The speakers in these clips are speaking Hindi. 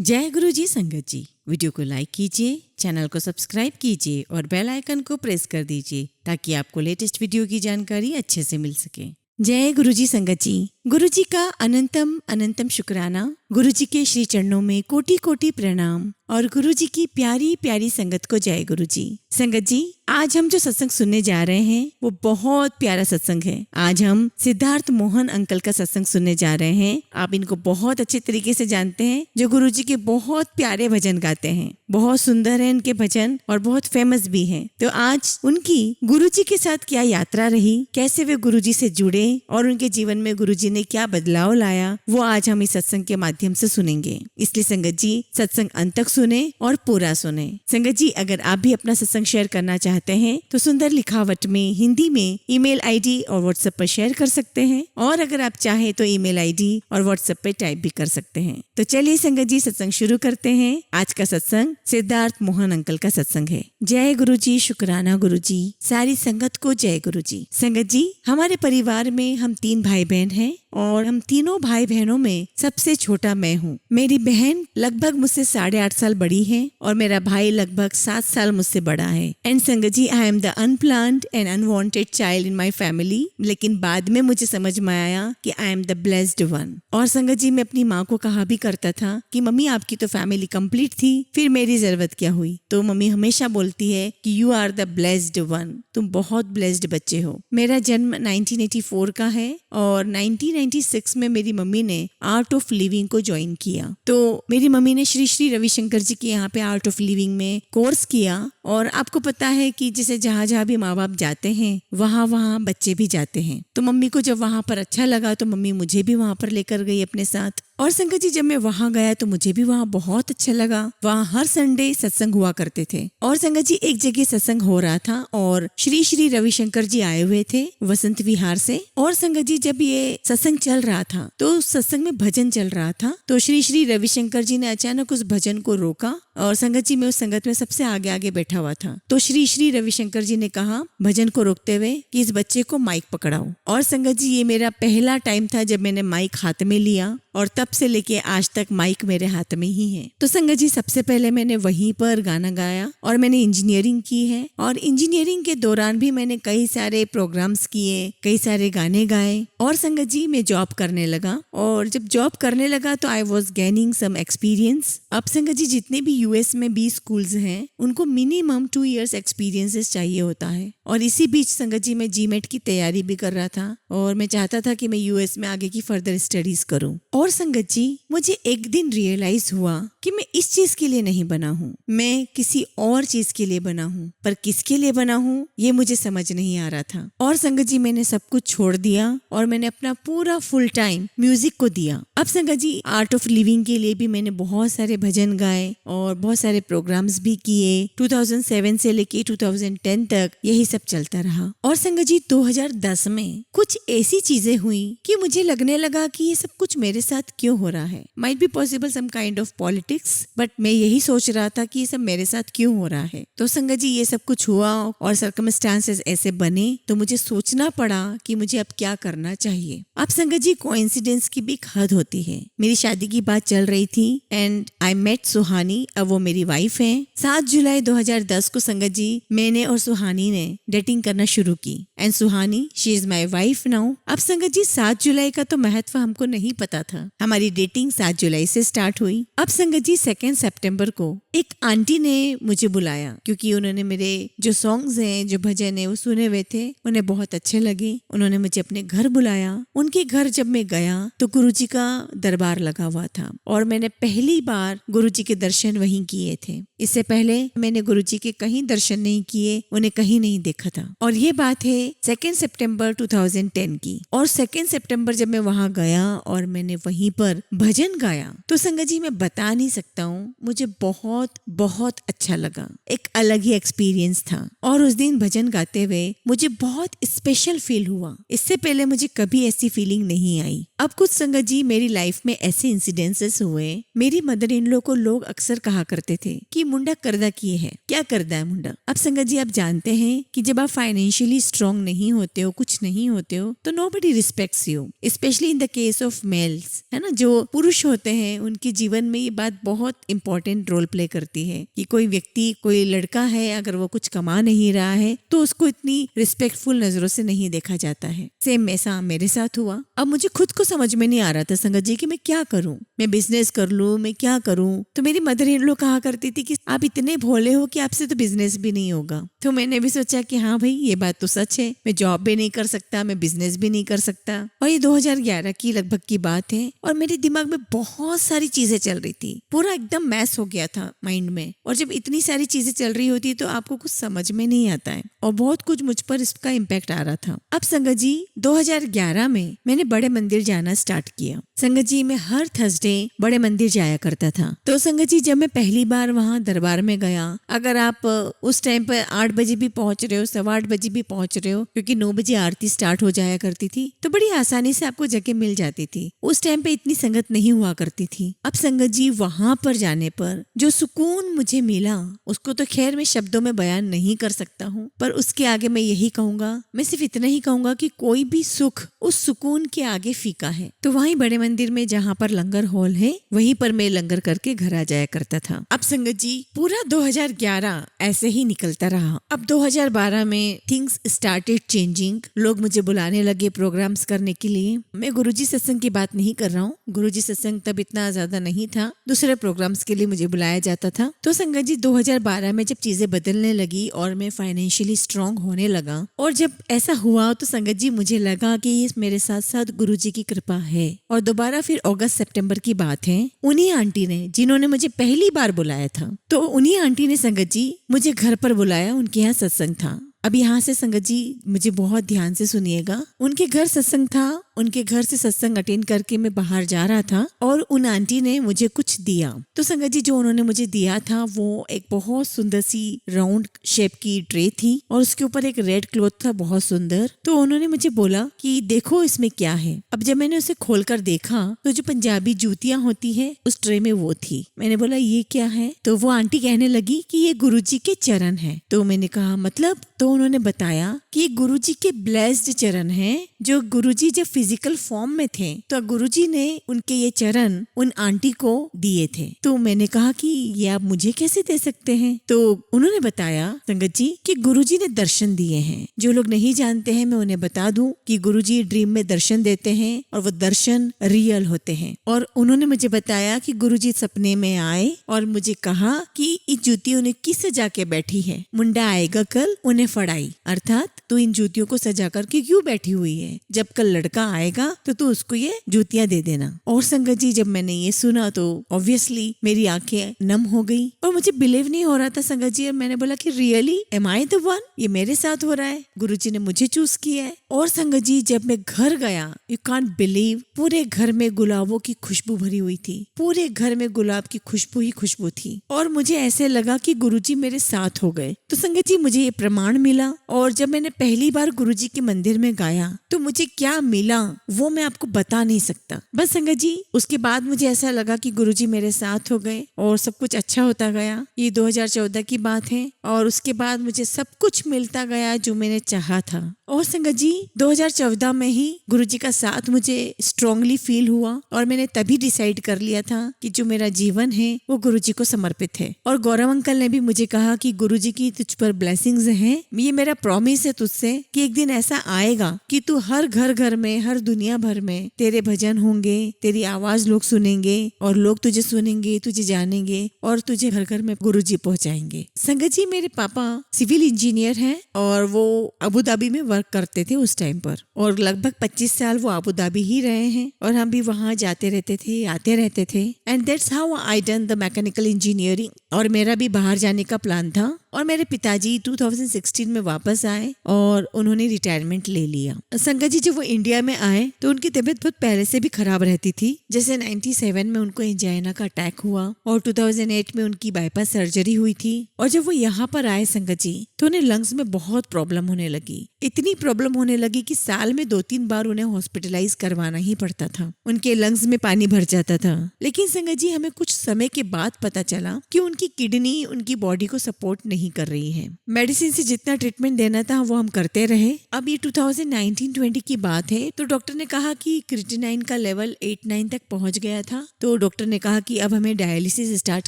जय गुरु जी संगत जी। वीडियो को लाइक कीजिए, चैनल को सब्सक्राइब कीजिए और बेल आइकन को प्रेस कर दीजिए ताकि आपको लेटेस्ट वीडियो की जानकारी अच्छे से मिल सके। जय गुरु जी संगत जी। गुरु जी का अनंतम अनंतम शुक्राना। गुरु जी के श्री चरणों में कोटि कोटि प्रणाम और गुरु जी की प्यारी प्यारी संगत को जय गुरु जी। संगत जी, आज हम जो सत्संग सुनने जा रहे हैं वो बहुत प्यारा सत्संग है। आज हम सिद्धार्थ मोहन अंकल का सत्संग सुनने जा रहे हैं। आप इनको बहुत अच्छे तरीके से जानते हैं, जो गुरु जी के बहुत प्यारे भजन गाते हैं। बहुत सुंदर है इनके भजन और बहुत फेमस भी हैं। तो आज उनकी गुरु जी के साथ क्या यात्रा रही, कैसे वे गुरु जी से जुड़े और उनके जीवन में गुरु जी ने क्या बदलाव लाया, वो आज हम इस सत्संग के माध्यम से सुनेंगे। इसलिए संगत जी सत्संग अंत तक सुने और पूरा सुने। संगत जी, अगर आप भी अपना सत्संग शेयर करना चाहते हैं तो सुंदर लिखावट में हिंदी में ईमेल आईडी और व्हाट्सएप पर शेयर कर सकते हैं, और अगर आप चाहें तो ईमेल आईडी और व्हाट्सएप पे टाइप भी कर सकते हैं। तो चलिए संगत जी सत्संग शुरू करते हैं। आज का सत्संग सिद्धार्थ मोहन अंकल का सत्संग है। जय गुरु जी, शुक्राना गुरु जी। सारी संगत को जय गुरु जी। संगत जी, हमारे परिवार में हम 3 भाई बहन हैं और हम तीनों भाई बहनों में सबसे छोटा मैं हूँ। मेरी बहन लगभग मुझसे 8.5 साल बड़ी है और मेरा भाई लगभग 7 साल मुझसे बड़ा है। And Sangat ji, I am the unplanned and unwanted child in my family. लेकिन बाद में मुझे समझ में आया कि I am the blessed one. और संगत जी, मैं अपनी माँ को कहा भी करता था कि मम्मी आपकी तो फैमिली कंप्लीट थी, फिर मेरी जरूरत क्या हुई। तो मम्मी हमेशा बोलती है कि you are the blessed one, तुम बहुत ब्लेस्ड बच्चे हो। मेरा जन्म 1984 का है और 1996 में मेरी मम्मी ने आर्ट ऑफ लिविंग को ज्वाइन किया। तो मेरी मम्मी ने श्री श्री रविशंकर जी के यहाँ पे आर्ट ऑफ लिविंग में कोर्स किया। और आपको पता है कि जैसे जहाँ जहाँ भी माँ बाप जाते हैं वहाँ वहाँ बच्चे भी जाते हैं। तो मम्मी को जब वहाँ पर अच्छा लगा तो मम्मी मुझे भी वहाँ पर लेकर गई अपने साथ। और संगत जी, जब मैं वहाँ गया तो मुझे भी वहाँ बहुत अच्छा लगा। वहाँ हर संडे सत्संग हुआ करते थे। और संगत जी, एक जगह सत्संग हो रहा था और श्री श्री रविशंकर जी आए हुए थे वसंत विहार से। और संगत जी, जब ये सत्संग चल रहा था तो सत्संग में भजन चल रहा था। तो श्री श्री रविशंकर जी ने अचानक उस भजन को रोका और संगत जी, मैं उस संगत में सबसे आगे आगे बैठा हुआ था। तो श्री श्री रविशंकर जी ने कहा भजन को रोकते हुए कि इस बच्चे को माइक पकड़ाओ। और संगत जी, ये मेरा पहला टाइम था जब मैंने माइक हाथ में लिया और तब से लेके आज तक माइक मेरे हाथ में ही है। तो संगत जी, सबसे पहले मैंने वहीं पर गाना गाया और मैंने इंजीनियरिंग की है। और इंजीनियरिंग के दौरान भी मैंने कई सारे प्रोग्राम्स किए, कई सारे गाने गाए। और संगत जी, मैं जॉब करने लगा और जब जॉब करने लगा तो I was gaining some experience. अब संगत जी, जितने भी यूएस में 20 स्कूल्स हैं उनको मिनिमम 2 years एक्सपीरियंसेस चाहिए होता है। और इसी बीच संगत जी, मैं जीमेट की तैयारी भी कर रहा था और मैं चाहता था कि मैं यूएस में आगे की फर्दर स्टडीज करूं। और संगत जी, मुझे एक दिन रियलाइज हुआ कि मैं इस चीज के लिए नहीं बना हूँ, मैं किसी और चीज के लिए बना हूँ। पर किसके लिए बना हूँ ये मुझे समझ नहीं आ रहा था। और संगत जी, मैंने सब कुछ छोड़ दिया और मैंने अपना पूरा फुल टाइम म्यूजिक को दिया। अब संगत जी, आर्ट ऑफ लिविंग के लिए भी मैंने बहुत सारे भजन गाए और बहुत सारे प्रोग्राम्स भी किए। 2007 से लेके 2010 तक यही सब चलता रहा। और संगत जी, 2010 में कुछ ऐसी चीजें हुई कि मुझे लगने लगा कि ये सब कुछ मेरे साथ क्यों हो रहा है। Might be possible some kind of politics, but मैं यही सोच रहा था कि ये सब मेरे साथ क्यों हो रहा है। तो संगत जी, ये सब कुछ हुआ और सर्कमस्टांसेस ऐसे बने तो मुझे सोचना पड़ा कि मुझे अब क्या करना चाहिए। अब संगत जी, कोइंसिडेंस की भी एक हद होती है। मेरी शादी की बात चल रही थी एंड आई मेट सुहानी। अब वो मेरी वाइफ है। 7 जुलाई 2010 को संगत जी, मैंने और सुहानी ने डेटिंग करना शुरू की and Suhani, she is my wife now. अब संगत जी, 7 जुलाई का तो महत्व हमको नहीं पता था। हमारी डेटिंग 7 जुलाई से स्टार्ट हुई। अब संगत जी, 2 सितंबर को एक आंटी ने मुझे बुलाया क्योंकि उन्होंने मेरे जो सॉन्ग्स हैं, जो भजन है वो सुने हुए थे, उन्हें बहुत अच्छे लगे। उन्होंने मुझे अपने घर बुलाया। उनके घर जब मैं गया तो गुरुजी का दरबार लगा हुआ था और मैंने पहली बार गुरुजी के दर्शन वहीं किए थे। इससे पहले मैंने गुरुजी के कहीं दर्शन नहीं किए, उन्हें कहीं नहीं देखा था। और ये बात है 2 सितंबर 2010 की। और 2 सितंबर जब मैं वहां गया और मैंने वहीं पर भजन गाया तो संगत जी, मैं बता नहीं सकता हूँ, मुझे बहुत बहुत अच्छा लगा। एक अलग ही एक्सपीरियंस था। और उस दिन भजन गाते हुए मुझे बहुत स्पेशल फील हुआ। इससे पहले मुझे कभी ऐसी फीलिंग नहीं आई। अब कुछ संगत जी, मेरी लाइफ में ऐसे इंसिडेंसेस हुए। मेरी मदर इन लोगों को लोग अक्सर कहा करते थे कि मुंडा करदा किए है, क्या करदा है मुंडा। अब संगत जी आप जानते हैं कि जब आप फाइनेंशियली स्ट्रांग नहीं होते हो, कुछ नहीं होते हो, तो nobody respects you, specially in the case of males, है ना। जो पुरुष होते हैं उनके जीवन में ये बात बहुत इंपॉर्टेंट रोल प्ले करती है कि कोई व्यक्ति, कोई लड़का है, अगर वो कुछ कमा नहीं रहा है तो उसको इतनी रिस्पेक्टफुल नजरों से नहीं देखा जाता है। सेम ऐसा मेरे साथ हुआ। अब मुझे खुद को समझ में नहीं आ रहा था संगत जी कि मैं क्या करूं, मैं बिजनेस कर लूं, मैं क्या करूं। तो मेरी मदर इन लोग कहा करती थी कि आप इतने भोले हो कि आपसे तो बिजनेस भी नहीं होगा। तो मैंने भी सोचा कि हाँ भाई ये बात तो सच है, मैं जॉब भी नहीं कर सकता, मैं बिजनेस भी नहीं कर सकता। और ये 2011 की लगभग की बात है और मेरे दिमाग में बहुत सारी चीजें चल रही थी, पूरा एकदम मैस हो गया था माइंड में। और जब इतनी सारी चीजें चल रही होती तो आपको कुछ समझ में नहीं आता है और बहुत कुछ मुझ पर इसका इम्पैक्ट आ रहा था। अब संगत जी 2011 में मैंने बड़े मंदिर जाना स्टार्ट किया। संगत जी मैं हर थर्सडे बड़े मंदिर जाया करता था। तो संगत जी जब मैं पहली बार वहाँ दरबार में गया, अगर आप उस टाइम पर 8 बजे भी पहुंच रहे हो, 8:15 बजे भी पहुंच रहे हो, क्योंकि 9 बजे आरती स्टार्ट हो जाया करती थी, तो बड़ी आसानी से आपको जगह मिल जाती थी। उस टाइम पे इतनी संगत नहीं हुआ करती थी। अब संगत जी वहां पर जाने पर जो सुकून मुझे मिला उसको तो खैर मैं शब्दों में बयान नहीं कर सकता हूँ, पर उसके आगे मैं यही कहूंगा, मैं सिर्फ इतना ही कहूंगा कि कोई भी सुख उस सुकून के आगे फीका है। तो वहीं बड़े मंदिर में जहाँ पर लंगर हॉल है वहीं पर मैं लंगर करके घर आ जाया करता था। अब संगत जी पूरा 2011 ऐसे ही निकलता रहा। अब 2012 में थिंग्स स्टार्टेड चेंजिंग। लोग मुझे बुलाने लगे प्रोग्राम्स करने के लिए। मैं गुरुजी सत्संग की बात नहीं कर रहा हूँ, गुरुजी सत्संग तब इतना ज्यादा नहीं था, दूसरे प्रोग्राम्स के लिए मुझे बुलाया जाता था। तो संगत जी 2012 में जब चीजें बदलने लगी और मैं फाइनेंशियली स्ट्रांग होने लगा, और जब ऐसा हुआ तो संगत जी मुझे लगा कि ये मेरे साथ साथ गुरुजी की कृपा है। और दोबारा फिर अगस्त सितंबर की बात है, उन्हीं आंटी ने जिन्होंने मुझे पहली बार बुलाया था, तो उन्हीं आंटी ने संगत जी मुझे घर पर बुलाया। उनके यहाँ सत्संग था। अब यहाँ से संगत जी मुझे बहुत ध्यान से सुनिएगा। उनके घर सत्संग था, उनके घर से सत्संग अटेंड करके मैं बाहर जा रहा था और उन आंटी ने मुझे कुछ दिया। तो संगत जी जो उन्होंने मुझे दिया था वो एक बहुत सुंदर सी राउंड शेप की ट्रे थी और उसके ऊपर एक रेड क्लॉथ था, बहुत सुंदर। तो उन्होंने मुझे बोला कि देखो इसमें क्या है। अब जब मैंने उसे खोलकर देखा तो जो पंजाबी जूतियां होती है उस ट्रे में वो थी। मैंने बोला ये क्या है? तो वो आंटी कहने लगी कि ये गुरुजी के चरण है। तो मैंने कहा मतलब? तो उन्होंने बताया कि गुरुजी के ब्लेस्ड चरण हैं, जो गुरुजी जब फिजिकल फॉर्म में थे तो गुरुजी ने उनके ये चरण उन आंटी को दिए थे। तो मैंने कहा कि ये आप मुझे कैसे दे सकते हैं? तो उन्होंने बताया संगत जी कि गुरुजी ने दर्शन दिए हैं। जो लोग नहीं जानते हैं मैं उन्हें बता दूं कि गुरुजी ड्रीम में दर्शन देते हैं और वो दर्शन रियल होते हैं। और उन्होंने मुझे बताया कि गुरुजी सपने में आए और मुझे कहा कि ये जूती उन्हें किस सजा के बैठी है, मुंडा आएगा कल उन्हें फड़ाई, अर्थात तू इन जूतियों को सजा करके क्यों बैठी हुई है, जब कल लड़का आएगा तो तू उसको ये जूतियां दे देना। और संगत जी जब मैंने ये सुना तो ऑब्वियसली मेरी आंखें नम हो गई और मुझे बिलीव नहीं हो रहा था संगत जी। और मैंने बोला कि really am I the one, ये मेरे साथ हो रहा है, गुरुजी ने मुझे चूज किया है। और संगत जी जब मैं घर गया, यू कांट बिलीव, पूरे घर में गुलाबों की खुशबू भरी हुई थी, पूरे घर में गुलाब की खुशबू ही खुशबू थी और मुझे ऐसे लगा कि गुरुजी मेरे साथ हो गए। तो संगत जी मुझे ये प्रमाण मिला। और जब मैंने पहली बार गुरुजी के मंदिर में गाया तो मुझे क्या मिला वो मैं आपको बता नहीं सकता। बस संगत जी उसके बाद मुझे ऐसा लगा कि गुरुजी मेरे साथ हो गए और सब कुछ अच्छा होता गया। ये 2014 की बात है और उसके बाद मुझे सब कुछ मिलता गया जो मैंने चाहा था। और संगत जी 2014 में ही गुरुजी का साथ मुझे स्ट्रांगली फील हुआ और मैंने तभी डिसाइड कर लिया था कि जो मेरा जीवन है वो गुरुजी को समर्पित है। और गौरव अंकल ने भी मुझे कहा कि गुरुजी की तुझ पर ब्लेसिंग्स हैं, ये मेरा प्रॉमिस है तुझसे कि एक दिन ऐसा आएगा कि तू हर घर घर में, हर दुनिया भर में तेरे भजन होंगे, तेरी आवाज लोग सुनेंगे और लोग तुझे सुनेंगे, तुझे जानेंगे और तुझे घर घर में गुरुजी पहुंचाएंगे। संगत जी मेरे पापा सिविल इंजीनियर हैं और वो अबू धाबी में वर्क करते थे उस टाइम पर और लगभग 25 साल वो अबू धाबी ही रहे हैं और हम भी वहाँ जाते रहते थे, आते रहते थे। And that's how I done the mechanical engineering. और मेरा भी बाहर जाने का प्लान था और मेरे पिताजी 2016 में वापस आए और उन्होंने रिटायरमेंट ले लिया। संगत जी जब वो इंडिया में आए तो उनकी तबीयत बहुत पहले से भी खराब रहती थी। जैसे 97 में उनको एंजाइना का अटैक हुआ और 2008 में उनकी बाईपास सर्जरी हुई थी। और जब वो यहाँ पर आए संगत जी तो उन्हें लंग्स में बहुत प्रॉब्लम होने लगी। इतनी प्रॉब्लम होने लगी कि साल में 2-3 बार उन्हें हॉस्पिटलाइज करवाना ही पड़ता था। उनके लंग्स में पानी भर जाता था। लेकिन संगत जी हमें कुछ समय के बाद पता चला कि उनकी किडनी उनकी बॉडी को सपोर्ट नहीं कर रही है। मेडिसिन से जितना ट्रीटमेंट देना था वो हम करते रहे। अब ये 2019-20 की बात है तो डॉक्टर ने कहा कि क्रिएटिनिन का लेवल 8-9 तक पहुंच गया था। तो डॉक्टर ने कहा कि अब हमें डायलिसिस स्टार्ट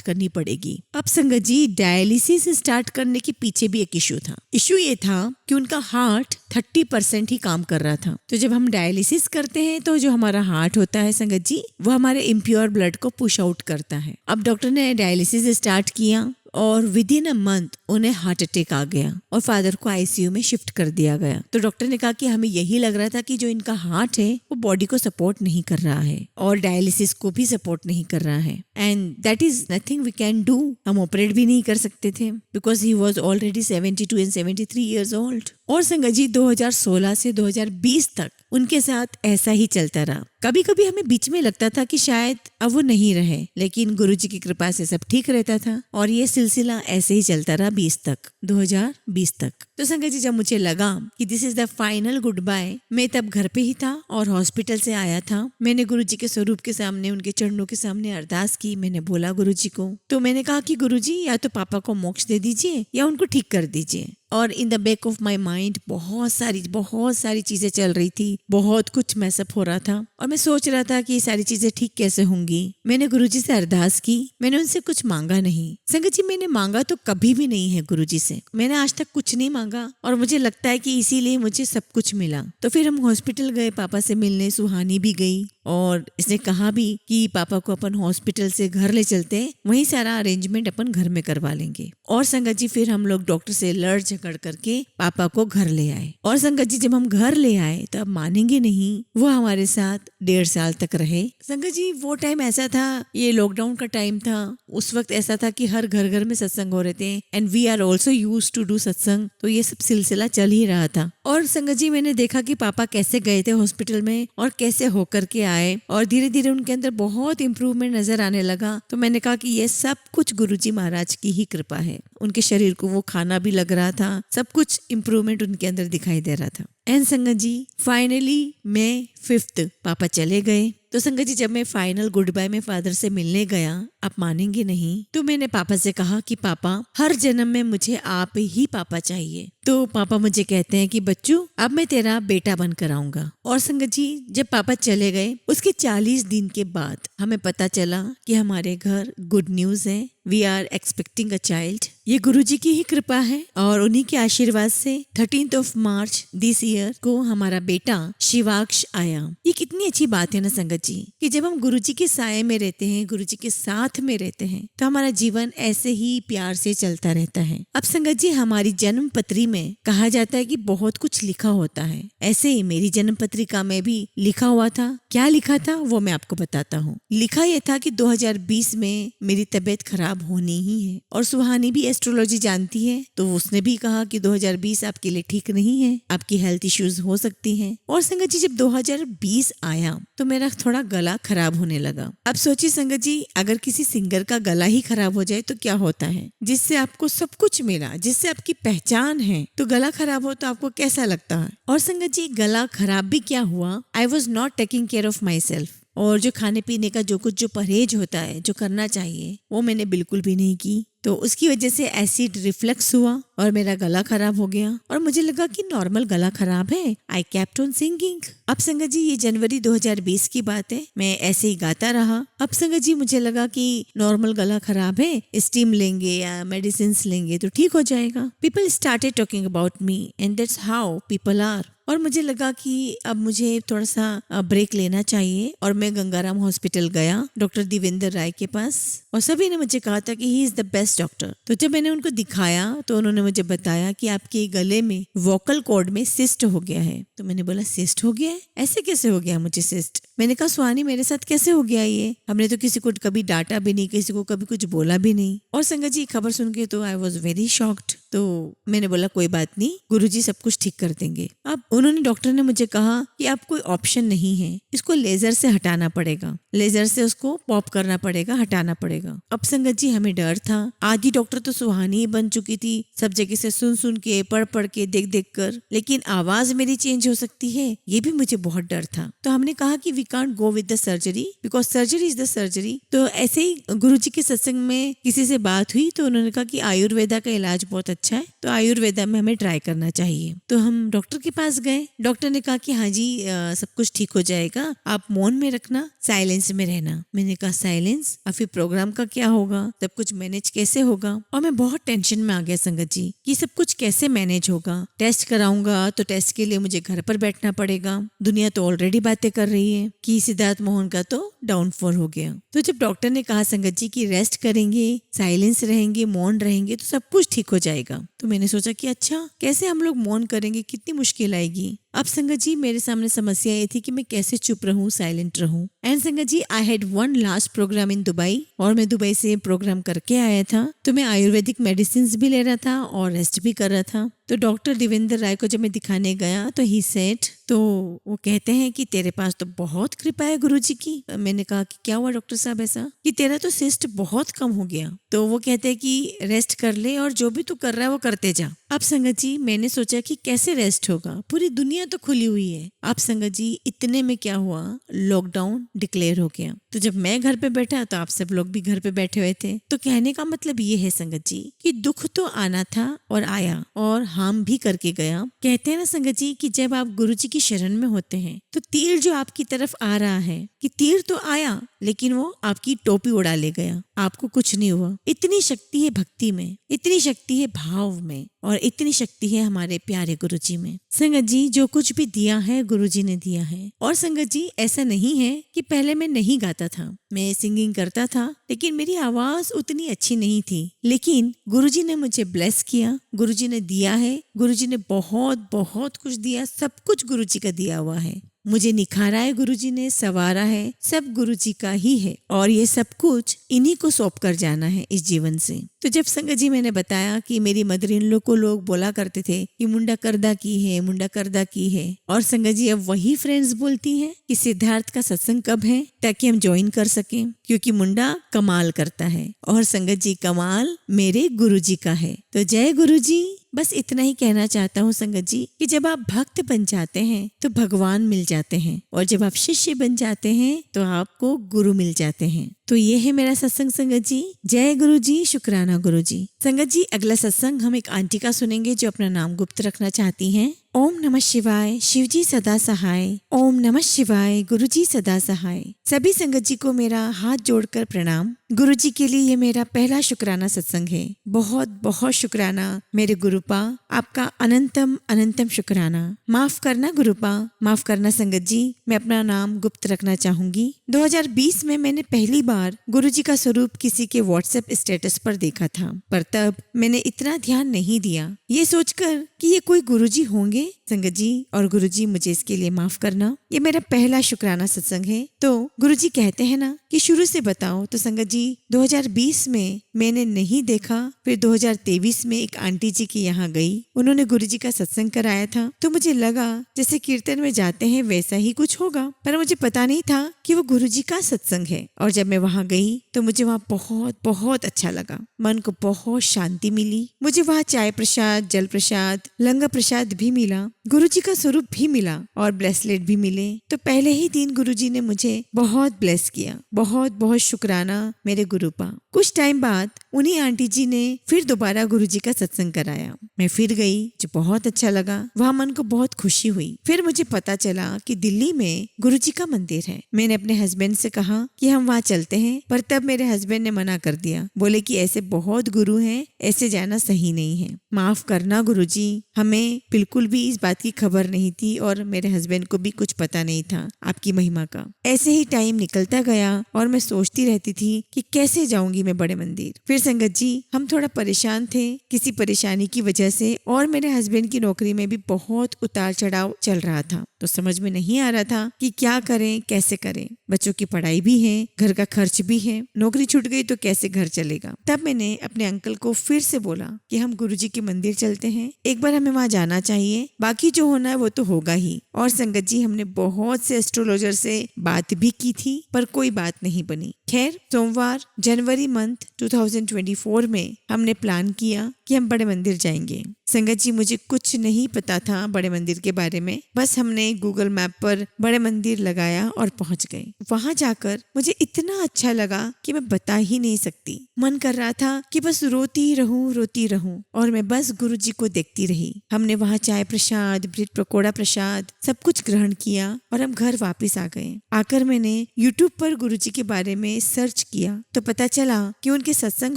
करनी पड़ेगी। अब संगत जी डायलिसिस स्टार्ट करने के पीछे भी एक इशू था। इशू ये था कि उनका हार्ट 30% ही काम कर रहा था। तो जब हम डायलिसिस करते हैं तो जो हमारा हार्ट होता है संगत जी वो हमारे इम्प्योर ब्लड को पुश आउट करता है। अब डॉक्टर ने डायलिसिस स्टार्ट किया और विद इन अ मंथ उन्हें हार्ट अटैक आ गया और फादर को आईसीयू में शिफ्ट कर दिया गया। तो डॉक्टर ने कहा कि हमें यही लग रहा था कि जो इनका हार्ट है वो बॉडी को सपोर्ट नहीं कर रहा है और डायलिसिस को भी सपोर्ट नहीं कर रहा है and that is nothing we can do. हम ऑपरेट भी नहीं कर सकते थे because he was already 72 and 73 years old. और संगत जी 2016 से 2020 तक उनके साथ ऐसा ही चलता रहा। कभी कभी हमें बीच में लगता था कि शायद अब वो नहीं रहे, लेकिन गुरुजी की कृपा से सब ठीक रहता था और ये सिलसिला ऐसे ही चलता रहा 2020 तक। तो संगत जी जब मुझे लगा कि this is the final goodbye, मैं तब घर पे ही था और हॉस्पिटल से आया था। मैंने गुरुजी के स्वरूप के सामने उनके चरणों के सामने अरदास की। मैंने बोला गुरुजी को, तो मैंने कहा कि गुरुजी या तो पापा को मोक्ष दे दीजिए या उनको ठीक कर दीजिए। और in the back of my mind बहुत सारी चीजें चल रही थी, बहुत कुछ मैसअप हो रहा था और मैं सोच रहा था कि ये सारी चीजें ठीक कैसे होंगी। मैंने गुरुजी से अरदास की, मैंने उनसे कुछ मांगा नहीं। संगत जी मैंने मांगा तो कभी भी नहीं है गुरुजी से, मैंने आज तक कुछ नहीं मांगा और मुझे लगता है कि इसीलिए मुझे सब कुछ मिला। तो फिर हम हॉस्पिटल गए पापा से मिलने, सुहानी भी गई और इसने कहा भी कि पापा को अपन हॉस्पिटल से घर ले चलते हैं, वहीं सारा अरेंजमेंट अपन घर में करवा लेंगे। और संगत जी फिर हम लोग डॉक्टर से लड़ झगड़ करके पापा को घर ले आए। और संगत जी जब हम घर ले आए तो आप मानेंगे नहीं, वो हमारे साथ 1.5 साल तक रहे। संगत जी वो टाइम ऐसा था, ये लॉकडाउन का टाइम था, उस वक्त ऐसा था कि हर घर घर में सत्संग हो रहे थे and we are also use to do satsang. तो ये सब सिलसिला चल ही रहा था। और संगत जी मैंने देखा कि पापा कैसे गए थे हॉस्पिटल में और कैसे होकर के आए और धीरे धीरे उनके अंदर बहुत इम्प्रूवमेंट नजर आने लगा। तो मैंने कहा कि ये सब कुछ गुरुजी महाराज की ही कृपा है। उनके शरीर को वो खाना भी लग रहा था, सब कुछ इम्प्रूवमेंट उनके अंदर दिखाई दे रहा था। And Sangat ji finally May 5 पापा चले गए। तो संगत जी जब मैं फाइनल गुड बाय में फादर से मिलने गया, आप मानेंगे नहीं, तो मैंने पापा से कहा कि पापा हर जन्म में मुझे आप ही पापा चाहिए। तो पापा मुझे कहते हैं कि बच्चू अब मैं तेरा बेटा बनकर आऊंगा। और संगत जी जब पापा चले गए उसके 40 दिन के बाद हमें पता चला कि हमारे घर गुड न्यूज है, we are expecting a child. ये गुरुजी की ही कृपा है और उन्हीं के आशीर्वाद से 13 मार्च दिस ईयर को हमारा बेटा शिवाक्ष आया। ये कितनी अच्छी बात है ना संगत जी कि जब हम गुरुजी के साये में रहते हैं, गुरुजी के साथ में रहते हैं, तो हमारा जीवन ऐसे ही प्यार से चलता रहता है। अब संगत जी हमारी जन्म पत्री में कहा जाता है कि बहुत कुछ लिखा होता है, ऐसे ही मेरी जन्म पत्रिका में भी लिखा हुआ था। क्या लिखा था वो मैं आपको बताता हूँ। लिखा यह था कि 2020 में मेरी तबीयत खराब होनी ही है और सुहानी भी एस्ट्रोलॉजी जानती है, तो उसने भी कहा कि 2020 आपके लिए ठीक नहीं है, आपकी हेल्थ इश्यूज हो सकती हैं। और संगत जी जब 2020 आया तो मेरा थोड़ा गला खराब होने लगा। अब सोचिए संगत जी अगर किसी सिंगर का गला ही खराब हो जाए तो क्या होता है, जिससे आपको सब कुछ मिला, जिससे आपकी पहचान है, तो गला खराब हो तो आपको कैसा लगता है। और संगत जी गला खराब भी क्या हुआ, I was not taking care of my self. और जो खाने पीने का जो परहेज होता है, जो करना चाहिए, वो मैंने बिल्कुल भी नहीं की। तो उसकी वजह से एसिड रिफ्लक्स हुआ और मेरा गला खराब हो गया और मुझे लगा कि नॉर्मल गला खराब है। I kept on singing. अब संगत जी ये जनवरी 2020 की बात है, मैं ऐसे ही गाता रहा। अब संगत जी मुझे लगा कि नॉर्मल गला खराब है, स्टीम लेंगे या मेडिसिन लेंगे तो ठीक हो जाएगा। People started talking about me and that's how people are. और मुझे लगा कि अब मुझे थोड़ा सा ब्रेक लेना चाहिए और मैं गंगाराम हॉस्पिटल गया डॉक्टर देवेंद्र राय के पास और सभी ने मुझे कहा था कि he is the best yes doctor. तो जब मैंने उनको दिखाया तो उन्होंने मुझे बताया कि आपके गले में वोकल कॉर्ड में सिस्ट हो गया है। तो मैंने बोला सिस्ट हो गया है, ऐसे कैसे हो गया मुझे सिस्ट? मैंने कहा सुहानी मेरे साथ कैसे हो गया ये? हमने तो किसी को कभी डांटा भी नहीं, किसी को कभी कुछ बोला भी नहीं। और संगत जी खबर सुन के तो आई वॉज वेरी शॉक्ड। तो मैंने बोला कोई बात नहीं, गुरुजी सब कुछ ठीक कर देंगे। अब उन्होंने डॉक्टर ने मुझे कहा कि अब कोई ऑप्शन नहीं है, इसको लेजर से हटाना पड़ेगा, लेजर से उसको पॉप करना पड़ेगा, हटाना पड़ेगा। अब संगत जी हमें डर था, आधी डॉक्टर तो सुहानी ही बन चुकी थी, सब जगह से सुन सुन के, पढ़ पढ़ के, देख देख कर, लेकिन आवाज मेरी चेंज हो सकती है, ये भी मुझे बहुत डर था। तो हमने कहा कि we can't go with the surgery because surgery is the surgery. तो ऐसे ही गुरुजी के सत्संग में किसी से बात हुई तो उन्होंने कहा कि आयुर्वेदा का इलाज बहुत अच्छा है, तो आयुर्वेदा में हमें ट्राई करना चाहिए। तो हम डॉक्टर के पास गए। डॉक्टर ने कहा कि हाँ जी सब कुछ ठीक हो जाएगा, आप मौन में रखना, साइलेंस में रहना। मैंने कहा साइलेंस, और फिर प्रोग्राम का क्या होगा, सब कुछ मैनेज कैसे होगा? और मैं बहुत टेंशन में आ गया संगत जी कि सब कुछ कैसे मैनेज होगा। टेस्ट कराऊंगा तो टेस्ट के लिए मुझे घर पर बैठना पड़ेगा। दुनिया तो ऑलरेडी बातें कर रही है कि सिद्धार्थ मोहन का तो डाउनफॉल हो गया। तो जब डॉक्टर ने कहा संगत जी की रेस्ट करेंगे, साइलेंस रहेंगे, मौन रहेंगे तो सब कुछ ठीक हो जाएगा, तो मैंने सोचा कि अच्छा कैसे हम लोग मौन करेंगे, कितनी मुश्किल आएगी। अब संगत जी मेरे सामने समस्या ये थी कि मैं कैसे चुप रहूं, साइलेंट रहूं। And Sangat ji I had one last programme in Dubai, और मैं दुबई से प्रोग्राम करके आया था। तो मैं आयुर्वेदिक मेडिसिन भी ले रहा था और रेस्ट भी कर रहा था। तो डॉक्टर देवेंद्र राय को जब मैं दिखाने गया तो ही सेड, तो वो कहते हैं कि तेरे पास तो बहुत कृपा है गुरुजी की। मैंने कहा कि क्या हुआ डॉक्टर साहब ऐसा? कि तेरा तो सिस्ट बहुत कम हो गया। तो वो कहते हैं कि रेस्ट कर ले और जो भी तू कर रहा है वो करते जा। अब संगत जी मैंने सोचा कि कैसे रेस्ट होगा, पूरी दुनिया तो खुली हुई है। अब संगत जी इतने में क्या हुआ, लॉकडाउन डिक्लेयर हो गया। तो जब मैं घर पे बैठा तो आप सब लोग भी घर पे बैठे हुए थे। तो कहने का मतलब ये है संगत जी कि दुख तो आना था और आया, और हम भी करके गया। कहते हैं ना संगत जी कि जब आप गुरुजी की शरण में होते हैं तो तीर जो आपकी तरफ आ रहा है, कि तीर तो आया लेकिन वो आपकी टोपी उड़ा ले गया, आपको कुछ नहीं हुआ। इतनी शक्ति है भक्ति में, इतनी शक्ति है भाव में, और इतनी शक्ति है हमारे प्यारे गुरुजी में। संगत जी जो कुछ भी दिया है गुरुजी ने दिया है। और संगत जी ऐसा नहीं है कि पहले मैं नहीं गाता था, मैं सिंगिंग करता था, लेकिन मेरी आवाज उतनी अच्छी नहीं थी। लेकिन गुरुजी ने मुझे ब्लेस किया, गुरुजी ने दिया है, गुरुजी ने बहुत बहुत कुछ दिया, सब कुछ गुरुजी का दिया हुआ है। मुझे निखारा है गुरुजी ने, संवारा है, सब गुरुजी का ही है, और ये सब कुछ इन्हीं को सौंप कर जाना है इस जीवन से। तो जब संगत जी मैंने बताया कि मेरी मदर इन लो को लोग बोला करते थे कि मुंडा करदा की है, मुंडा करदा की है, और संगत जी अब वही फ्रेंड्स बोलती हैं कि सिद्धार्थ का सत्संग कब है ताकि हम ज्वाइन कर सकें, क्योंकि मुंडा कमाल करता है और संगत जी कमाल मेरे गुरुजी का है। तो जय गुरुजी। बस इतना ही कहना चाहता हूँ संगत जी कि जब आप भक्त बन जाते हैं तो भगवान मिल जाते हैं, और जब आप शिष्य बन जाते हैं तो आपको गुरु मिल जाते हैं। तो ये है मेरा सत्संग संगत जी। जय गुरु जी, शुक्राना गुरु जी। संगत जी अगला सत्संग हम एक आंटी का सुनेंगे जो अपना नाम गुप्त रखना चाहती हैं। ओम नमः शिवाय, शिव जी सदा सहाय। ओम नमः शिवाय, गुरु जी सदा सहाय। सभी संगत जी को मेरा हाथ जोड़कर प्रणाम। गुरु जी के लिए ये मेरा पहला शुक्राना सत्संग है। बहुत बहुत शुक्राना मेरे गुरुपा, आपका अनंतम अनंतम शुक्राना। माफ करना गुरुपा, माफ करना संगत जी, मैं अपना नाम गुप्त रखना चाहूंगी। 2020 में मैंने पहली बार गुरु जी का स्वरूप किसी के व्हाट्सएप स्टेटस पर देखा था, पर तब मैंने इतना ध्यान नहीं दिया, ये सोचकर कि ये कोई गुरु जी होंगे। संगत जी और गुरु जी मुझे इसके लिए माफ करना। ये मेरा पहला शुक्राना सत्संग है। तो गुरु जी कहते हैं ना कि शुरू से बताओ, तो संगत जी 2020 में मैंने नहीं देखा, फिर 2023 में एक आंटी जी के यहाँ गई, उन्होंने गुरु जी का सत्संग कराया था, तो मुझे लगा जैसे कीर्तन में जाते हैं वैसा ही कुछ होगा, पर मुझे पता नहीं था कि वो गुरु जी का सत्संग है। और जब मैं वहाँ गई तो मुझे वहाँ बहुत बहुत अच्छा लगा, मन को बहुत शांति मिली। मुझे वहाँ चाय प्रसाद, जल प्रसाद, लंगर प्रसाद भी मिला, गुरु जी का स्वरूप भी मिला और ब्रेसलेट भी मिले। तो पहले ही दिन गुरु जी ने मुझे बहुत ब्लेस किया। बहुत बहुत शुक्राना मेरे गुरुपा। कुछ टाइम बाद उन्हीं आंटी जी ने फिर दोबारा गुरु जी का सत्संग कराया। मैं फिर गई, जो बहुत अच्छा लगा, वहाँ मन को बहुत खुशी हुई। फिर मुझे पता चला कि दिल्ली में गुरु जी का मंदिर है। मैंने अपने हस्बैंड से कहा कि हम वहाँ चलते हैं, पर तब मेरे हस्बैंड ने मना कर दिया, बोले कि ऐसे बहुत गुरु हैं, ऐसे जाना सही नहीं है। माफ करना गुरु जी, हमें बिल्कुल भी इस बात की खबर नहीं थी और मेरे हस्बैंड को भी कुछ पता नहीं था आपकी महिमा का। ऐसे ही टाइम निकलता गया और मैं सोचती रहती थी कि कैसे जाऊंगी मैं बड़े मंदिर। फिर संगत जी, हम थोड़ा परेशान थे किसी परेशानी की वजह से, और मेरे हस्बैंड की नौकरी में भी बहुत उतार चढ़ाव चल रहा था। तो समझ में नहीं आ रहा था कि क्या करें, कैसे करें। बच्चों की पढ़ाई भी है, घर का खर्च भी है, नौकरी छूट गई तो कैसे घर चलेगा। तब मैंने अपने अंकल को फिर से बोला कि हम गुरुजी के मंदिर चलते हैं, एक बार हमें वहां जाना चाहिए, बाकी जो होना है वो तो होगा ही। और संगत जी, हमने बहुत से एस्ट्रोलॉजर से बात भी की थी, पर कोई बात नहीं बनी। खैर, सोमवार जनवरी मंथ 2024 में हमने प्लान किया कि हम बड़े मंदिर जाएंगे। संगत जी, मुझे कुछ नहीं पता था बड़े मंदिर के बारे में, बस हमने गूगल मैप पर बड़े मंदिर लगाया और पहुंच गए। वहां जाकर मुझे इतना अच्छा लगा कि मैं बता ही नहीं सकती। मन कर रहा था कि बस रोती रहूं और मैं बस गुरुजी को देखती रही। हमने वहां चाय प्रसाद, ब्रेड पकौड़ा प्रसाद सब कुछ ग्रहण किया और हम घर वापस आ गए। आकर मैंने यूट्यूब पर गुरुजी के बारे में सर्च किया तो पता चला कि उनके सत्संग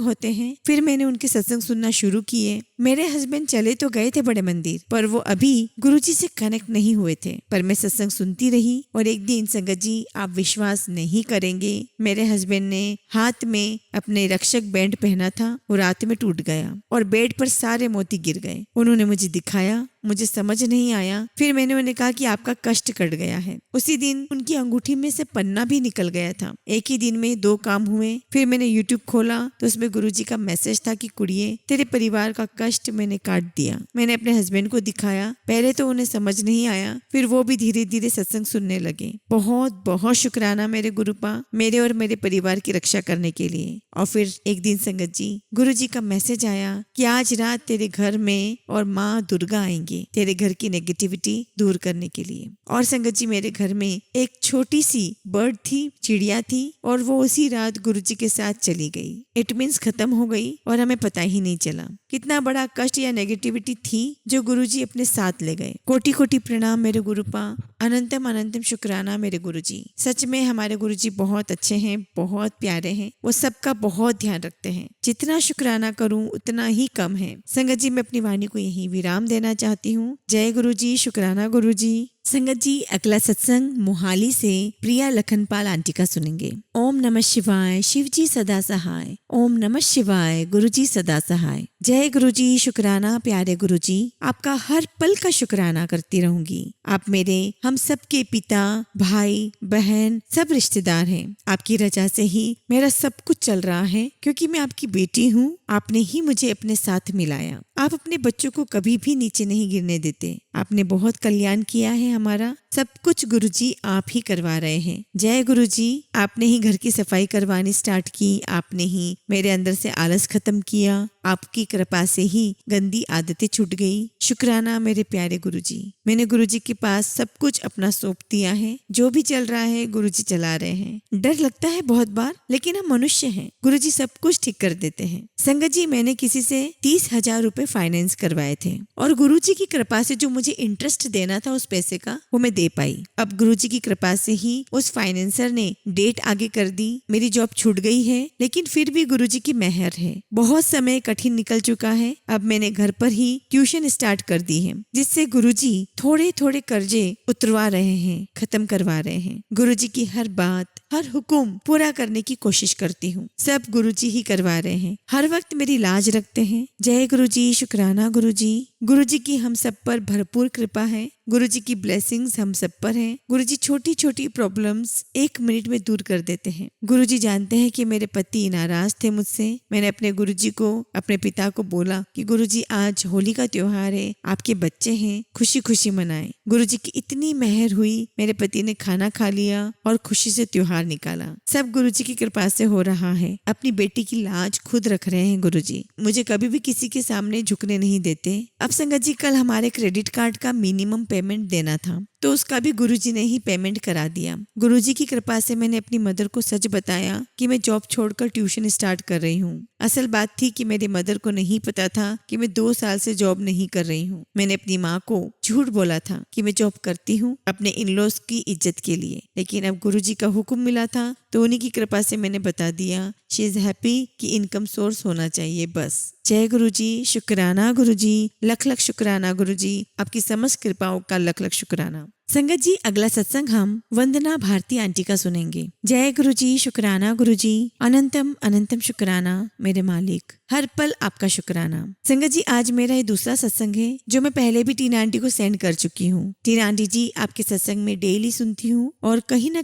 होते हैं। फिर मैंने उनके सत्संग सुनना शुरू किए। मेरे हस्बैंड चले तो गए थे बड़े मंदिर, पर वो अभी गुरुजी से कनेक्ट नहीं हुए थे। पर मैं सत्संग सुनती रही और एक दिन संगत जी, आप विश्वास नहीं करेंगे, मेरे हस्बैंड ने हाथ में अपने रक्षक बैंड पहना था, वो रात में टूट गया और बेड पर सारे मोती गिर गए। उन्होंने मुझे दिखाया, मुझे समझ नहीं आया। फिर मैंने उन्हें कहा कि आपका कष्ट कट गया है। उसी दिन उनकी अंगूठी में से पन्ना भी निकल गया था। एक ही दिन में 2 काम हुए। फिर मैंने यूट्यूब खोला तो उसमें गुरुजी का मैसेज था कि कुड़िए, तेरे परिवार का कष्ट मैंने काट दिया। मैंने अपने हस्बैंड को दिखाया। पहले तो उन्हें समझ नहीं आया, फिर वो भी धीरे धीरे सत्संग सुनने लगे। बहुत बहुत शुक्राना मेरे गुरुपा, मेरे और मेरे परिवार की रक्षा करने के लिए। और फिर एक दिन संगत जी, गुरुजी का मैसेज आया कि आज रात तेरे घर में और माँ दुर्गा आएंगी तेरे घर की नेगेटिविटी दूर करने के लिए। और संगत जी, मेरे घर में एक छोटी सी बर्ड थी, चिड़िया थी, और वो उसी रात गुरुजी के साथ चली गई। इट मीन्स खत्म हो गई और हमें पता ही नहीं चला। कितना बड़ा कष्ट या नेगेटिविटी थी जो गुरुजी अपने साथ ले गए। कोटि कोटि प्रणाम मेरे गुरुपा, अनंतम अनंतम शुक्राना मेरे गुरुजी। सच में हमारे गुरुजी बहुत अच्छे हैं, बहुत प्यारे हैं। वो सबका बहुत ध्यान रखते हैं। जितना शुक्राना करूं उतना ही कम है। संगत जी, मैं अपनी वाणी को यहीं विराम देना चाहती हूँ। जय गुरुजी, शुक्राना गुरुजी। संगत जी, अगला सत्संग मोहाली से प्रिया लखनपाल आंटी का सुनेंगे। ओम नमः शिवाय, शिव जी सदा सहाय। ओम नमः शिवाय, गुरुजी सदा सहाय। जय गुरुजी, शुक्राना प्यारे गुरुजी। आपका हर पल का शुक्राना करती रहूंगी। आप मेरे हम सब के पिता, भाई, बहन, सब रिश्तेदार हैं। आपकी रजा से ही मेरा सब कुछ चल रहा है, क्योंकि मैं आपकी बेटी हूँ। आपने ही मुझे अपने साथ मिलाया। आप अपने बच्चों को कभी भी नीचे नहीं गिरने देते। आपने बहुत कल्याण किया है हमारा। सब कुछ गुरुजी आप ही करवा रहे हैं। जय गुरुजी। आपने ही घर की सफाई करवानी स्टार्ट की। आपने ही मेरे अंदर से आलस खत्म किया। आपकी कृपा से ही गंदी आदतें छूट गई। शुक्राना मेरे प्यारे गुरुजी। मैंने गुरुजी के पास सब कुछ अपना सौंप दिया है। जो भी चल रहा है गुरुजी चला रहे हैं। डर लगता है बहुत बार, लेकिन हम मनुष्य हैं। गुरुजी सब कुछ ठीक कर देते हैं। संगत जी, मैंने किसी से 30,000 रुपए फाइनेंस करवाए थे और गुरुजी की कृपा से जो मुझे इंटरेस्ट देना था उस पैसे का, वो मैं दे पाई। अब गुरुजी की कृपा से ही उस फाइनेंसर ने डेट आगे कर दी। मेरी जॉब छूट गई है, लेकिन फिर भी गुरुजी की मेहर है। बहुत समय कठिन निकल चुका है। अब मैंने घर पर ही ट्यूशन स्टार्ट कर दी है, जिससे गुरुजी थोड़े थोड़े कर्जे उतरवा रहे हैं, खत्म करवा रहे हैं। गुरुजी की हर बात, हर हुक्म पूरा करने की कोशिश करती हूँ। सब गुरुजी ही करवा रहे हैं। हर वक्त मेरी लाज रखते हैं। जय गुरुजी, शुक्राना गुरुजी। गुरुजी की हम सब पर भरपूर कृपा है। गुरुजी की ब्लेसिंग्स हम सब पर हैं। गुरुजी छोटी छोटी प्रॉब्लम्स 1 मिनट में दूर कर देते हैं। गुरुजी जानते हैं कि मेरे पति नाराज थे मुझसे। मैंने अपने गुरुजी को, अपने पिता को बोला कि गुरुजी आज होली का त्योहार है, आपके बच्चे हैं, खुशी खुशी मनाएं। गुरुजी की इतनी मेहर हुई, मेरे पति ने खाना खा लिया और खुशी से त्योहार निकाला। सब गुरुजी की कृपा से हो रहा है। अपनी बेटी की लाज खुद रख रहे हैं गुरुजी। मुझे कभी भी किसी के सामने झुकने नहीं देते। अब संगत जी, कल हमारे क्रेडिट कार्ड का मिनिमम पेमेंट देना था, तो उसका भी गुरुजी ने ही पेमेंट करा दिया। गुरुजी की कृपा से मैंने अपनी मदर को सच बताया कि मैं जॉब छोड़कर ट्यूशन स्टार्ट कर रही हूँ। असल बात थी कि मेरी मदर को नहीं पता था कि मैं 2 साल से जॉब नहीं कर रही हूँ। मैंने अपनी माँ को झूठ बोला था कि मैं जॉब करती हूँ अपने इन-लॉज की इज्जत के लिए, लेकिन अब गुरुजी का हुक्म मिला था तो उन्हीं की कृपा से मैंने बता दिया। शी इज हैप्पी कि इनकम सोर्स होना चाहिए बस। जय गुरुजी, शुक्राना गुरुजी, लख लख शुक्राना गुरुजी। आपकी समस्त कृपाओं का लख लख शुक्राना। संगत जी, अगला सत्संग हम वंदना भारती आंटी का सुनेंगे। जय गुरु जी, शुक्राना गुरु जी, अनंतम अनंतम शुक्राना मेरे मालिक, हर पल आपका शुक्राना। संगत जी, आज मेरा ये दूसरा सत्संग है जो मैं पहले भी टीना आंटी को सेंड कर चुकी हूँ। टीना आंटी जी, आपके सत्संग में डेली सुनती हूँ और कहीं न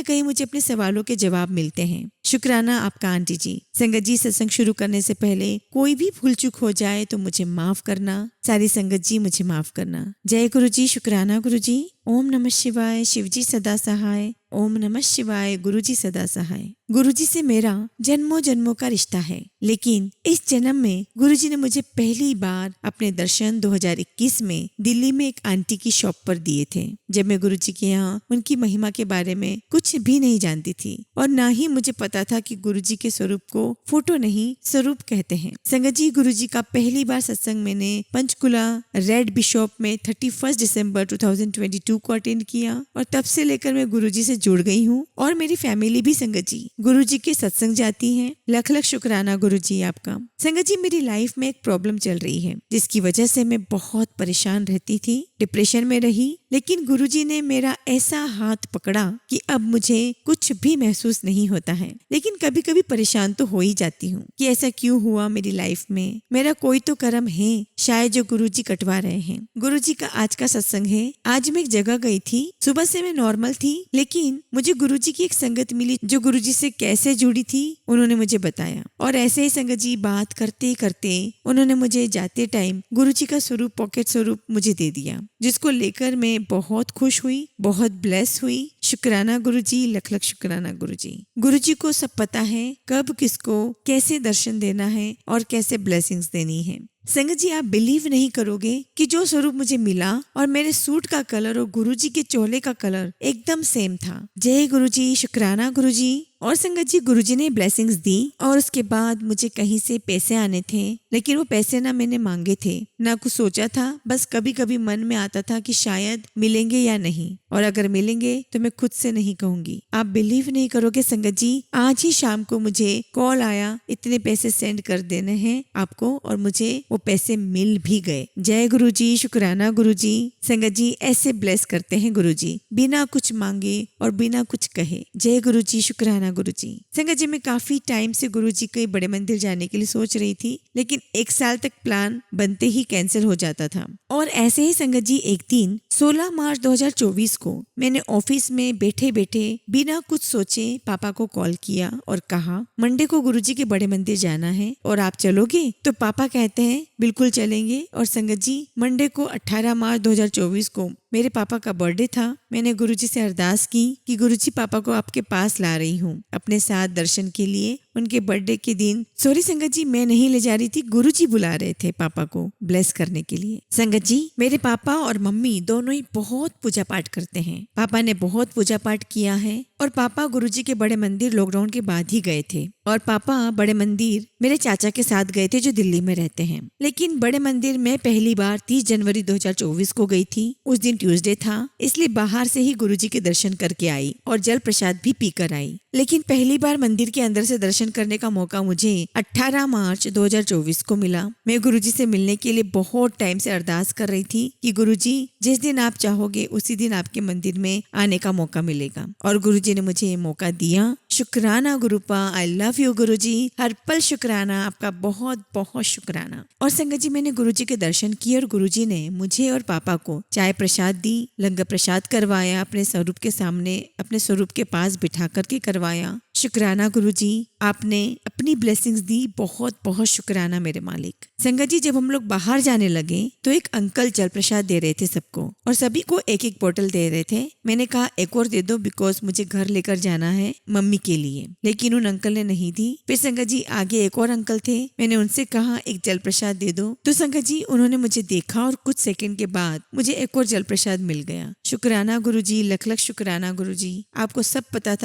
कहीं मुझे अपने सवालों के जवाब मिलते हैं। शुक्राना आपका आंटी जी। संगत जी, सत्संग शुरू करने से पहले कोई भी भूल चूक हो जाए तो मुझे माफ करना। सारी संगत जी, मुझे माफ करना। जय गुरु जी, शुक्राना गुरु जी। ओम नमः शिवाय, शिव जी सदा सहाय। ओम नमः शिवाय, गुरु जी सदा सहाय। गुरु जी से मेरा जन्मों जन्मों का रिश्ता है, लेकिन इस जन्म में गुरु जी ने मुझे पहली बार अपने दर्शन 2021 में दिल्ली में एक आंटी की शॉप पर दिए थे, जब मैं गुरु जी के यहाँ उनकी महिमा के बारे में कुछ भी नहीं जानती थी और ना ही मुझे पता था कि गुरु जी के स्वरूप को फोटो नहीं स्वरूप कहते हैं। संगत जी, गुरु जी का पहली बार सत्संग मैंने पंचकुला रेड बिशॉप में 31 दिसंबर 2022 को अटेंड किया और तब से लेकर मैं गुरु जी से जुड़ गई हूँ और मेरी फैमिली भी संगत जी गुरु जी के सत्संग जाती है। लख लख शुक्राना गुरु जी आपका। संगत जी, मेरी लाइफ में एक प्रॉब्लम चल रही है जिसकी वजह से मैं बहुत परेशान रहती थी, डिप्रेशन में रही, लेकिन गुरुजी ने मेरा ऐसा हाथ पकड़ा कि अब मुझे कुछ भी महसूस नहीं होता है। लेकिन कभी कभी परेशान तो हो ही जाती हूँ कि ऐसा क्यों हुआ मेरी लाइफ में, मेरा कोई तो कर्म है शायद जो गुरुजी कटवा रहे हैं। गुरुजी का आज का सत्संग है। आज मैं एक जगह गई थी, सुबह से मैं नॉर्मल थी, लेकिन मुझे गुरुजी की एक संगत मिली जो गुरुजी से कैसे जुड़ी थी उन्होंने मुझे बताया और ऐसे ही संगत जी बात करते करते उन्होंने मुझे जाते टाइम गुरुजी का स्वरूप, पॉकेट स्वरूप मुझे दे दिया, जिसको लेकर मैं बहुत खुश हुई, बहुत ब्लेस हुई। शुक्राना गुरुजी, लख लख शुक्राना गुरुजी। गुरुजी को सब पता है कब किसको कैसे दर्शन देना है और कैसे ब्लेसिंग्स देनी है। संगत जी, आप बिलीव नहीं करोगे कि जो स्वरूप मुझे मिला और मेरे सूट का कलर और गुरुजी के चोले का कलर एकदम सेम था। जय गुरुजी, शुक्राना गुरुजी। और संगत जी, गुरुजी ने ब्लेसिंग्स दी और उसके बाद मुझे कहीं से पैसे आने थे, लेकिन वो पैसे ना मैंने मांगे थे ना कुछ सोचा था, बस कभी कभी मन में आता था कि शायद मिलेंगे या नहीं, और अगर मिलेंगे तो मैं खुद से नहीं कहूंगी। आप बिलीव नहीं करोगे संगत जी, आज ही शाम को मुझे कॉल आया, इतने पैसे सेंड कर देने हैं आपको, और मुझे वो पैसे मिल भी गए। जय गुरुजी, शुक्राना गुरुजी। संगत जी, ऐसे ब्लेस करते हैं गुरुजी बिना कुछ मांगे और बिना कुछ कहे। जय गुरुजी, शुक्राना गुरुजी। संगत जी, मैं काफी टाइम से गुरुजी के बड़े मंदिर जाने के लिए सोच रही थी, लेकिन 1 साल तक प्लान बनते ही कैंसिल हो जाता था। और ऐसे ही संगत जी, एक दिन 16 मार्च 2024 को मैंने ऑफिस में बैठे बैठे बिना कुछ सोचे पापा को कॉल किया और कहा मंडे को गुरुजी के बड़े मंदिर जाना है और आप चलोगे? तो पापा कहते हैं बिल्कुल चलेंगे। और संगत जी, मंडे को 18 मार्च 2024 को मेरे पापा का बर्थडे था। मैंने गुरुजी से अरदास की कि गुरुजी, पापा को आपके पास ला रही हूँ अपने साथ दर्शन के लिए उनके बर्थडे के दिन। सॉरी संगत जी, मैं नहीं ले जा रही थी, गुरुजी बुला रहे थे पापा को ब्लेस करने के लिए। संगत जी, मेरे पापा और मम्मी दोनों ही बहुत पूजा पाठ करते हैं। पापा ने बहुत पूजा पाठ किया है और पापा गुरुजी के बड़े मंदिर लॉकडाउन के बाद ही गए थे, और पापा बड़े मंदिर मेरे चाचा के साथ गए थे जो दिल्ली में रहते हैं। लेकिन बड़े मंदिर में पहली बार 30 जनवरी 2024 को गई थी। उस दिन ट्यूसडे था, इसलिए बाहर से ही गुरुजी के दर्शन करके आई और जल प्रसाद भी पीकर आई। लेकिन पहली बार मंदिर के अंदर से दर्शन करने का मौका मुझे 18 मार्च 2024 को मिला। मैं गुरुजी से मिलने के लिए बहुत टाइम से अरदास कर रही थी कि गुरुजी, जिस दिन आप चाहोगे उसी दिन आपके मंदिर में आने का मौका मिलेगा, और गुरुजी ने मुझे ये मौका दिया। शुक्राना गुरुपा, आई लव यू गुरुजी, हर पल शुक्राना, आपका बहुत बहुत शुक्राना। और संगत जी, मैंने गुरुजी के दर्शन किए और गुरुजी ने मुझे और पापा को चाय प्रसाद दी, लंगर प्रसाद करवाया, अपने स्वरूप के सामने अपने स्वरूप के पास बिठा करके करवाया। शुक्राना गुरुजी, आपने अपनी ब्लेसिंग्स दी, बहुत बहुत शुक्राना मेरे मालिक। संगत जी, जब हम लोग बाहर जाने लगे तो एक अंकल जल प्रसाद दे रहे थे सबको, और सभी को एक एक बोतल दे रहे थे। मैंने कहा एक और दे दो, बिकॉज मुझे घर लेकर जाना है मम्मी के लिए, लेकिन उन अंकल ने नहीं दी। फिर संगत जी, आगे एक और अंकल थे, मैंने उनसे कहा एक जल प्रसाद दे दो, तो संगत जी उन्होंने मुझे देखा और कुछ सेकंड के बाद मुझे एक और जल प्रसाद मिल गया। शुक्राना गुरुजी, लख लख शुक्राना गुरुजी। आपको सब पता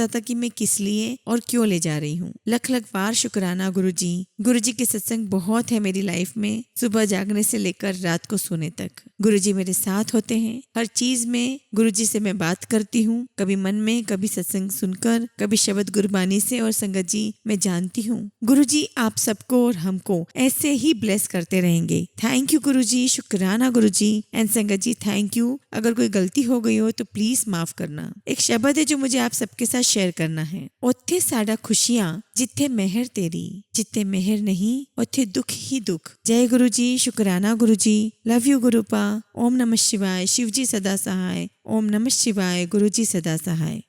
था कि मैं किस लिए और क्यों ले जा रही हूँ। लख लख बार शुक्राना गुरुजी। गुरुजी के सत्संग बहुत है मेरी लाइफ में, सुबह जागने से लेकर रात को सोने तक गुरुजी मेरे साथ होते हैं। हर चीज में गुरुजी से मैं बात करती हूँ, कभी मन में, कभी सत्संग सुनकर, कभी शब्द गुरबानी वाणी से। और संगत जी मैं जानती हूँ गुरु जी आप सबको और हमको ऐसे ही ब्लेस करते रहेंगे। थैंक यू गुरु जी, शुक्राना गुरु जी। And Sangat ji thank you. अगर कोई गलती हो गई हो तो प्लीज माफ करना। एक शब्द है जो मुझे आप सबके साथ शेयर करना है। उत्थे साडा खुशियां जिथे मेहर तेरी, जिथे मेहर नहीं उत्थे दुख ही दुख। जय गुरु जी, शुक्राना गुरु जी। Love you गुरुपा। ओम नमः शिवाय। शिव जी सदा सहाय। ओम नमः शिवाय। गुरु जी सदा सहाय।